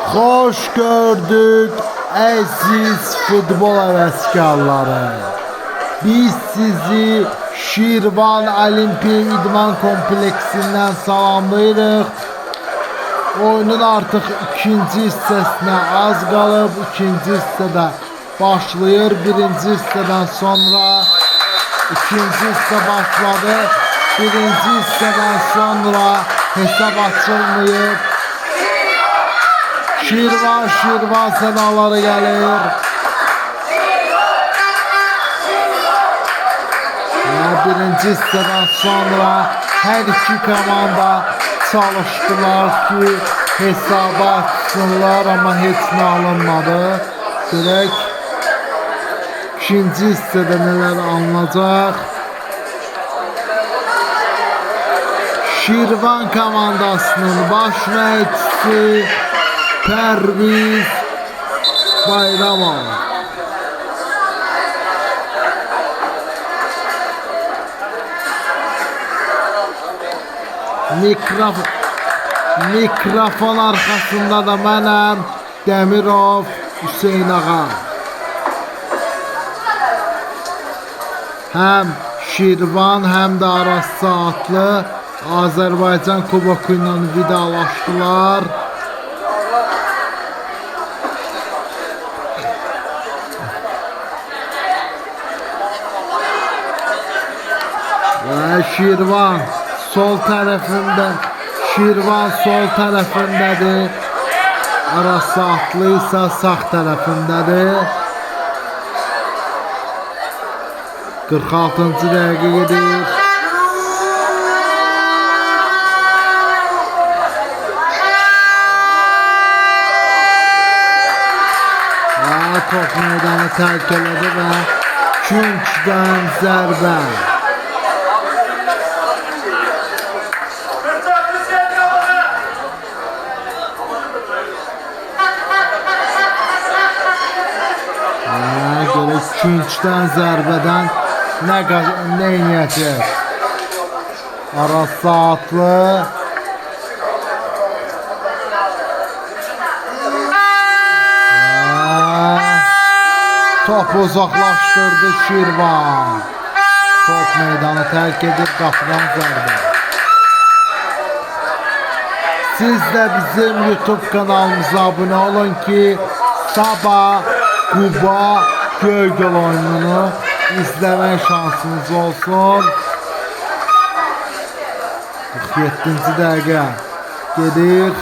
Hoş gördük əziz futbol həvəskarları. Biz sizi Şirvan Olimpiya İdman Kompleksindən salamlayırıq. Oyunun artıq ikinci hissəsinə az qalıb. İkinci hissədə başlayır. Birinci hissədən sonra ikinci hissə başladı. Birinci hissədən sonra hesab açılmayıb. Şirvan sədaları gəlir. Və birinci hissədən sonra hər iki komanda çalışdılar ki hesabı açsınlar, amma heç nə alınmadı. Görək ikinci hissədə nələr alınacaq. Şirvan komandasının baş məşqçisi Pərviz Bayramov. Mikrofon arxasında da mənəm, Dəmirov Hüseyn ağa. Həm Şirvan, həm də Aras Saatlı Azərbaycan kuboku ilə vidalaşdılar. Və Şirvan sol tərəfindədir. Aras Saatlı isə sağ tərəfindədir. 46-cı dəqiqə gedir. Top meydanı tərk elədi və küncdən zərbə. Küncdən zərbədən nə eləyəcək? Aras Saatlı. Topu uzaqlaşdırdı Şirvan. Top meydanı tərk edib qapıdan zərbə. Siz də bizim YouTube kanalımıza abunə olun ki sabah Quba Göygöl oyununu izləmək şansınız olsun. 47-ci dəqiqə gedir.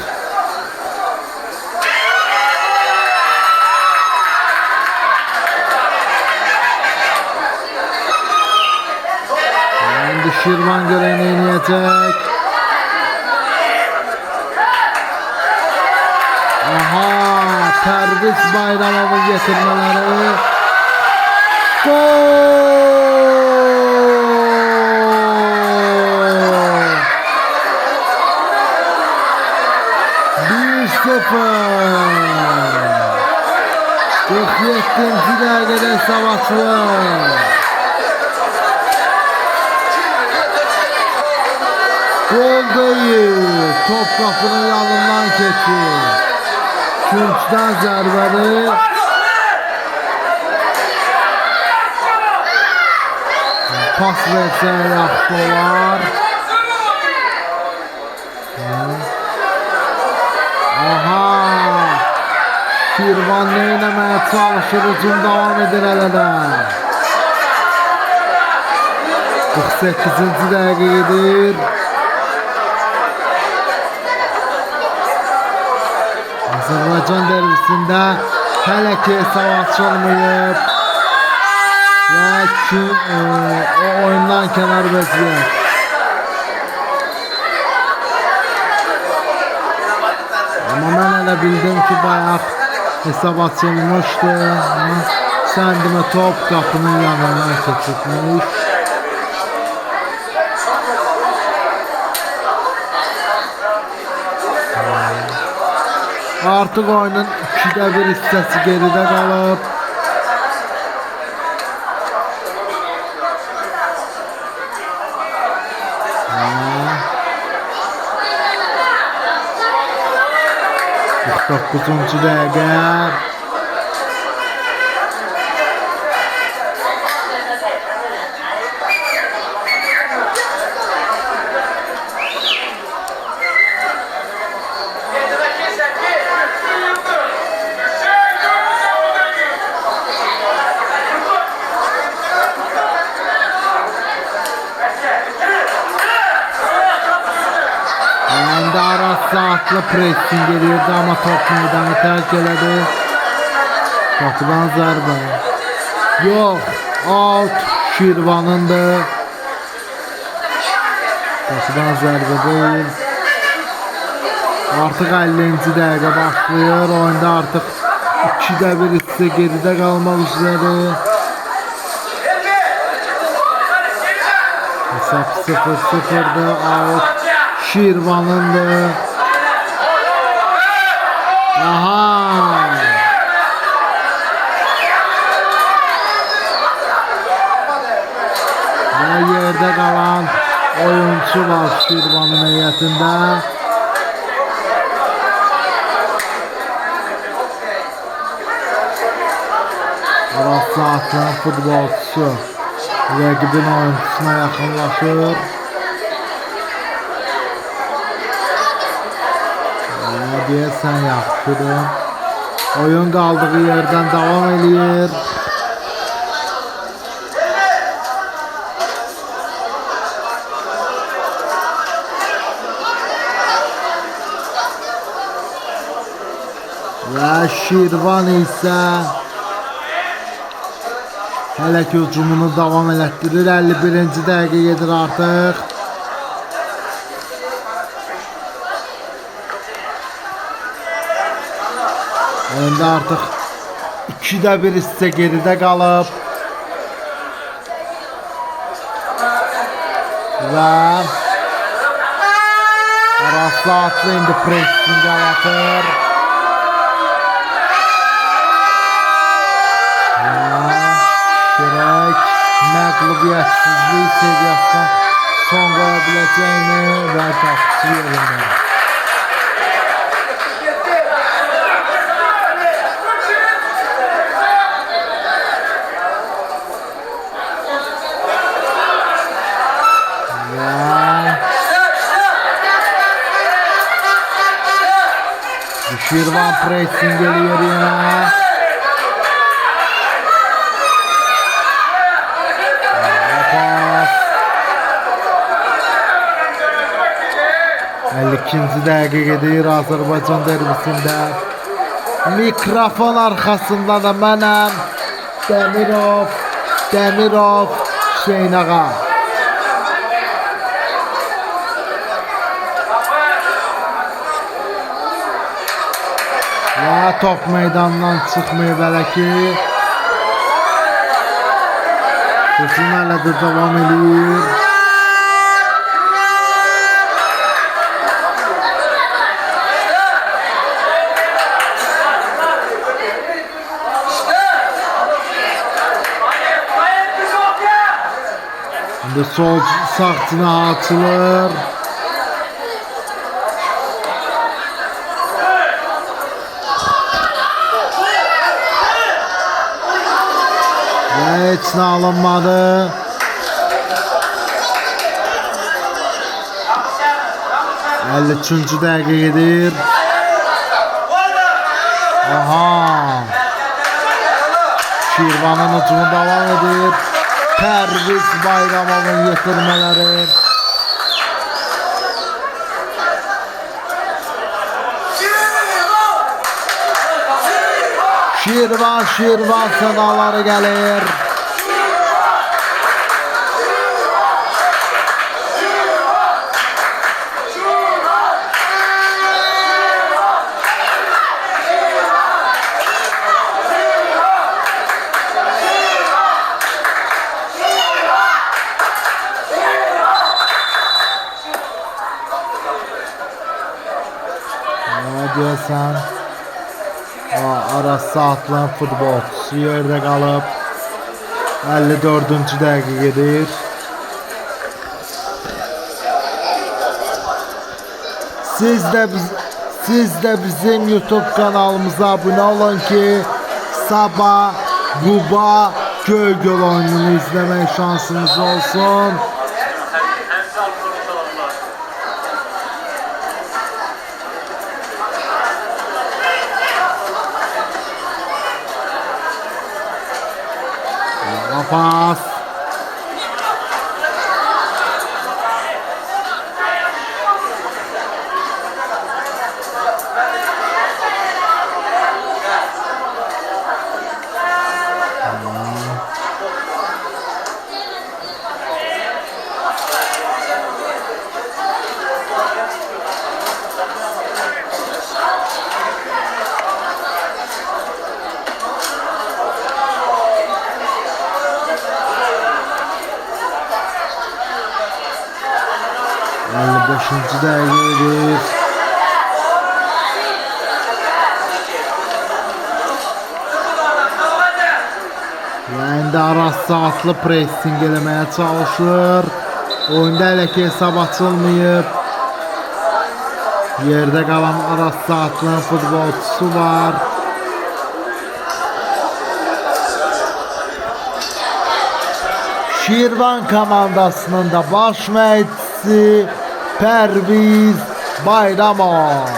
İndi Şirvan görən eləyəcək. Aha, Pərviz Bayramovun yetirmələri. Gol! 1-0. 47-ci dəqiqədə hesab açılır. Gol deyil. Top qapının yanından keçir. Küncdən zərbəli. Pas versə yaxşı olar. Aha! Şirvan nə eləməyə çalışır, hücum davam edir hələ də. 48-ci dəqiqə gedir. Azərbaycan derbisində hələ ki hesab açılmayıb. Və o oyundan kənar vəziyyət. Amma mən hələ bildim ki bayaq hesab açılmışdı. Səndimə top qapının yanından keçirmiş. Artıq oyunun 2-də 1 hissəsi geridə qalıb. 69-cu dəqiqə. Aras Saatlı pressing geliyordu ama top meydanı terk elədi. Topudan zərbə. Yox, out Şirvanındır. Topudan zərbə deyil. Artıq 50-ci dəqiqə başlayır. Oyunda artıq 2-də 1 hissə geridə qalmaq üzrədir. Hesab 0-0'dır. Out Şirvanındır. Aha! Ve yerde kalan oyuncu var Şirvanın heyətində. Aras Saatlı futbolcusu rəqibin oyuncusuna yaxınlaşır. Deyəsən yaxşıdır. Oyun qaldığı yerdən davam edir. Və Şirvan isə hələ ki hücumunu davam elətdirir. 51-ci dəqiqə gedir artıq. Oyunda artıq 2-də 1 hissə geridə qalıb. Və Aras Saatlı indi pressing atır. Görək məğlubiyyətsizlik seviyyəsindən son qoya biləcəkmi və qapısı yerində. Şirvan pressing geliyor yine. Pas. 52-ci dəqiqə gedir Azərbaycan derbisində. Mikrofon arxasında da mənəm. Demirov, Hüseyn ağa. Və top meydandan çıxmayıb hələ ki. Hücum hələ də davam edir. İndi sol sağ cinah açılır. Heç nə alınmadı. Üçüncü dəqiqə gedir. Aha. Şirvanın hücumu davam edir. Pərviz Bayramovun yetirmələri. Şirvan sədaları gəlir. Deyəsən Aras Saatlı futbolçusu yerdə qalıb. 54-cü dəqiqə gedir. Siz de bizim YouTube kanalımıza abone olun ki sabah Quba Göygöl oyununu izleme şansınız olsun. Pas. Beşinci dəqiqədir. Yəni də Aras saatlı pressing eləməyə çalışır. Oyunda hələ ki hesab açılmayıb. Yerdə qalan Aras Saatlının futbolçusu var. Şirvan komandasının da baş məşqçisi Pərviz Bayramov.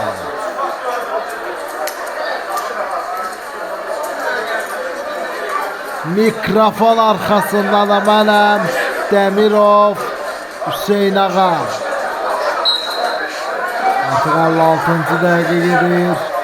Mikrofon arxasında da mənəm, Dəmirov Hüseyn Ağa. Artıq 56-cı dəqiqə gedir.